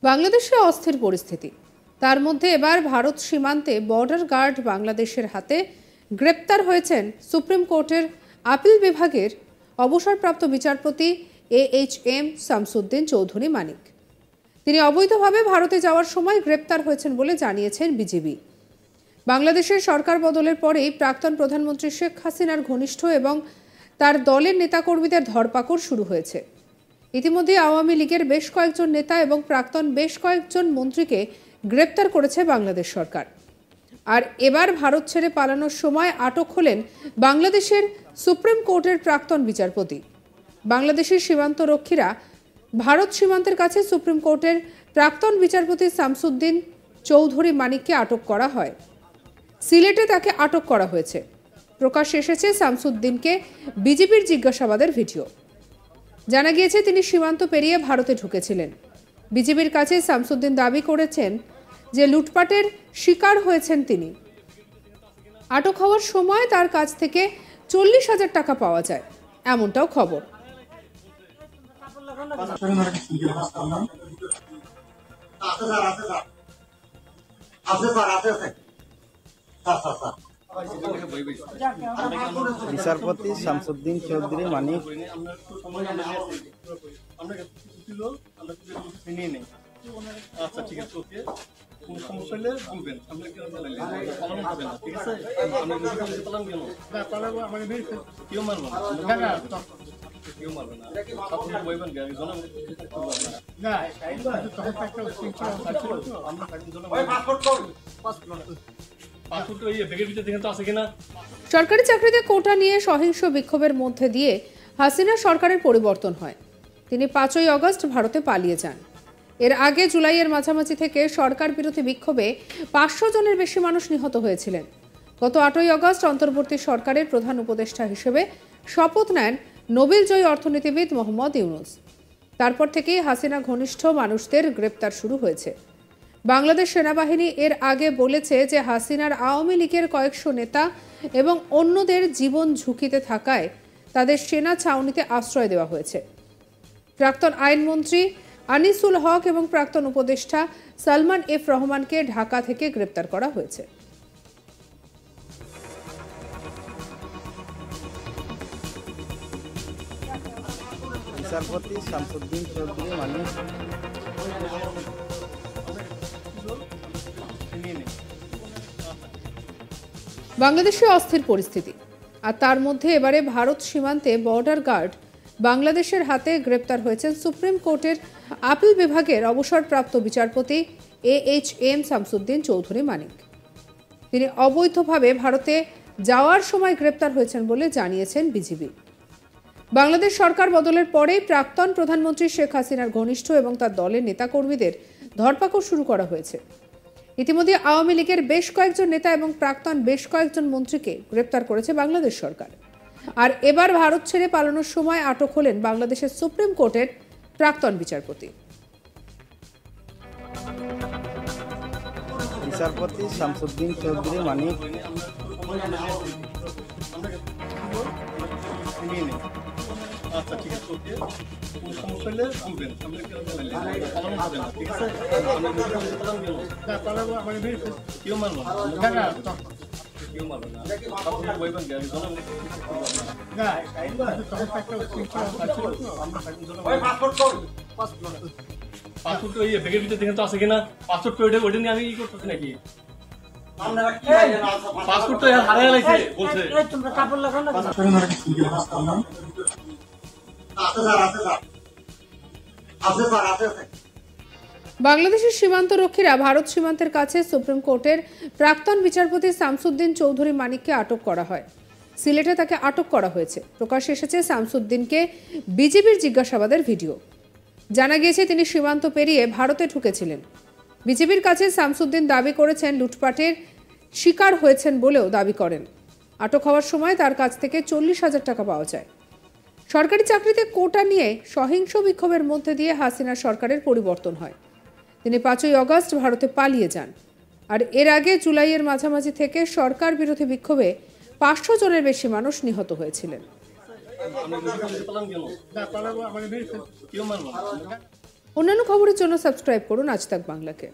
বাংলাদেশে অস্থির পরিস্থিতি। তার মধ্যে এবার ভারত সীমান্তে বর্ডার গার্ড বাংলাদেশের হাতে গ্রেপ্তার হয়েছেন সুপ্রিম কোর্টের আপিল বিভাগের অবসরপ্রাপ্ত বিচারপতি AHM শামসুদ্দিন চৌধুরী মানিক। তিনি অবৈধভাবে ভারতে যাওয়ার সময় গ্রেপ্তার হয়েছেন বলে জানিয়েছেন বিজিবি। বাংলাদেশের সরকার বদলের পরেই প্রাক্তন প্রধানমন্ত্রী শেখ হাসিনার ঘনিষ্ঠ এবং তার দলের নেতাকর্মীদের ধরপাকড় শুরু হয়েছে। ইতিমধ্যে আওয়ামী লীগের বেশ কয়েকজন নেতা এবং প্রাক্তন বেশ কয়েকজন মন্ত্রীকে গ্রেপ্তার করেছে বাংলাদেশ সরকার। আর এবার ভারত ছেড়ে পালানোর সময় আটক হলেন বাংলাদেশের সুপ্রিম কোর্টের প্রাক্তন বিচারপতি। বাংলাদেশের সীমান্ত রক্ষীরা ভারত সীমান্তের কাছে সুপ্রিম কোর্টের প্রাক্তন বিচারপতি শামসুদ্দিন চৌধুরী মানিককে আটক করা হয়। সিলেটে তাকে আটক করা হয়েছে। প্রকাশ্যে এসেছে শামসুদ্দিনকে বিজেপির জিজ্ঞাসাবাদের ভিডিও। জানা গিয়েছে তিনি সীমান্ত পেরিয়ে ভারতে ঢুকেছিলেন। বিজেপির কাছে শামসুদ্দিন দাবি করেছেন যে লুটপাটের শিকার হয়েছেন তিনি। আটক হওয়ার সময় তার কাছ থেকে 40,000 টাকা পাওয়া যায়, এমনটাও খবর। বিচারপতি শামসুদ্দিন চৌধুরী মানিক আচ্ছা ঠিক আছে, ওকে, কোনো সমস্যা হলে বলবেন। আমরা কি পালানো হবে না, ঠিক আছে? পালান কেন? কেউ মারবো না, কেউ মারবে না। বইবেন সরকারি চাকরিতে কোটা নিয়ে সহিংস বিক্ষোভের মধ্যে দিয়ে হাসিনা সরকারের পরিবর্তন হয়। তিনি 5ই আগস্ট ভারতে পালিয়ে যান। এর আগে জুলাইয়ের মাঝামাঝি থেকে সরকার বিরোধী বিক্ষোভে 500 জনের বেশি মানুষ নিহত হয়েছিলেন। গত 8ই আগস্ট অন্তর্বর্তী সরকারের প্রধান উপদেষ্টা হিসেবে শপথ নেন নোবেলজয়ী অর্থনীতিবিদ মোহাম্মদ ইউনুস। তারপর থেকেই হাসিনা ঘনিষ্ঠ মানুষদের গ্রেপ্তার শুরু হয়েছে। বাংলাদেশ সেনাবাহিনী এর আগে বলেছে যে হাসিনার আওয়ামী লীগের কয়েকশো নেতা এবং অন্যদের জীবন ঝুঁকিতে থাকায় তাদের সেনা ছাউনিতে আশ্রয় দেওয়া হয়েছে। প্রাক্তন আইনমন্ত্রী আনিসুল হক এবং প্রাক্তন উপদেষ্টা সালমান এফ রহমানকে ঢাকা থেকে গ্রেপ্তার করা হয়েছে। বিচারপতি শামসুদ্দিন চৌধুরী মানিক বাংলাদেশে অস্থির পরিস্থিতি। আর তার মধ্যে এবারে ভারত সীমান্তে বর্ডার গার্ড বাংলাদেশের হাতে গ্রেপ্তার হয়েছেন সুপ্রিম কোর্টের আপিল বিভাগের অবসরপ্রাপ্ত বিচারপতি AHM শামসুদ্দিন চৌধুরী মানিক। তিনি অবৈধভাবে ভারতে যাওয়ার সময় গ্রেপ্তার হয়েছেন বলে জানিয়েছেন বিজিবি। বাংলাদেশ সরকার বদলের পরেই প্রাক্তন প্রধানমন্ত্রী শেখ হাসিনার ঘনিষ্ঠ এবং তার দলের নেতাকর্মীদের ধরপাকড় শুরু করা হয়েছে। ইতিমধ্যে আওয়ামী লীগের বেশ কয়েকজন নেতা এবং প্রাক্তন বেশ কয়েকজন মন্ত্রীকে গ্রেপ্তার করেছে বাংলাদেশ সরকার। আর এবার ভারত ছেড়ে পালানোর সময় আটক হলেন বাংলাদেশের সুপ্রিম কোর্টের প্রাক্তন বিচারপতি। বিচারপতি শামসুদ্দিন চৌধুরী মানিক আচ্ছা ঠিক আছে, ওকে, কোনো সমস্যা হলে বলবেন। আমরা কি পালানো হবে না, ঠিক আছে? কেউ মারবো না, কেউ মারবে না। বইবেন পাসপোর্ট ব্যাগের ভিতরে দেখেন তো আছে কিনা। পাসপোর্ট ওইটা নিয়ে আমি ই করতেছি নাকি? পাসপোর্ট তো হারাই লাগছে বলছে। বাংলাদেশের সীমান্ত রক্ষীরা ভারত সীমান্তের কাছে সুপ্রিম কোর্টের প্রাক্তন বিচারপতি শামসুদ্দিন চৌধুরী মানিককে আটক করা হয়। সিলেটে তাকে আটক করা হয়েছে। প্রকাশ্যে এসেছে শামসুদ্দিনকে বিজেপির জিজ্ঞাসাবাদের ভিডিও। জানা গিয়েছে তিনি সীমান্ত পেরিয়ে ভারতে ঢুকেছিলেন। বিজেপির কাছে শামসুদ্দিন দাবি করেছেন লুটপাটের শিকার হয়েছেন বলেও দাবি করেন। আটক হওয়ার সময় তার কাছ থেকে 40,000 টাকা পাওয়া যায়। সরকারি চাকরিতে কোটা নিয়ে সহিংস বিক্ষোভের মধ্যে দিয়ে হাসিনা সরকারের পরিবর্তন হয়। তিনি 5ই আগস্ট ভারতে পালিয়ে যান। আর এর আগে জুলাইয়ের মাঝামাঝি থেকে সরকার বিরোধী বিক্ষোভে 500 জনের বেশি মানুষ নিহত হয়েছিলেন। অন্যান্য খবরের জন্য সাবস্ক্রাইব করুন আজ তাক বাংলাকে।